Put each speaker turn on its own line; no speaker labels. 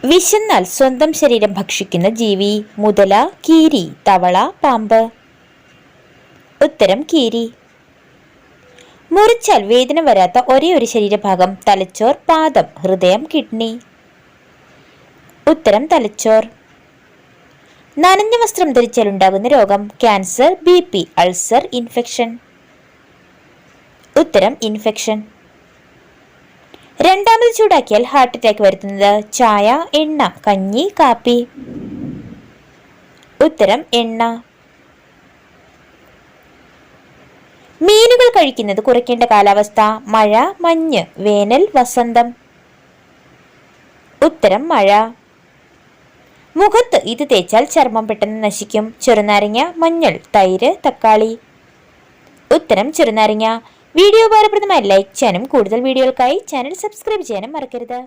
വിശന്നാൽ സ്വന്തം ശരീരം ഭക്ഷിക്കുന്ന ജീവി? മുതല, കീരി, തവള, പാമ്പ്? ഉത്തരം കീരി. മുറിച്ചാൽ വേദന വരാത്ത ഒരേ ഒരു ശരീരഭാഗം? തലച്ചോർ, പാദം, ഹൃദയം, കിഡ്നി? ഉത്തരം തലച്ചോർ. നനഞ്ഞ വസ്ത്രം ധരിച്ചാൽ ഉണ്ടാകുന്ന രോഗം? Cancer, BP, ulcer, infection? ഉത്തരം ഇൻഫെക്ഷൻ. രണ്ടാമത് ചൂടാക്കിയാൽ ഹാർട്ട് അറ്റാക്ക് വരുത്തുന്നത്? ചായ, എണ്ണ, കഞ്ഞി, കാപ്പി? ഉത്തരം എണ്ണ. മീനുകൾ കഴിക്കുന്നത് കുറയ്ക്കേണ്ട കാലാവസ്ഥ? മഴ, മഞ്ഞ്, വേനൽ, വസന്തം? ഉത്തരം മഴ. മുഖത്ത് ഇത് തേച്ചാൽ ചർമ്മം പെട്ടെന്ന് നശിക്കും? ചെറുനാരങ്ങ, മഞ്ഞൾ, തൈര്, തക്കാളി? ഉത്തരം ചെറുനാരങ്ങ. വീഡിയോ ഉപകാരപ്രദമായി ലൈക്ക് ചെയ്യാനും കൂടുതൽ വീഡിയോകൾക്കായി ചാനൽ സബ്സ്ക്രൈബ് ചെയ്യാനും മറക്കരുത്.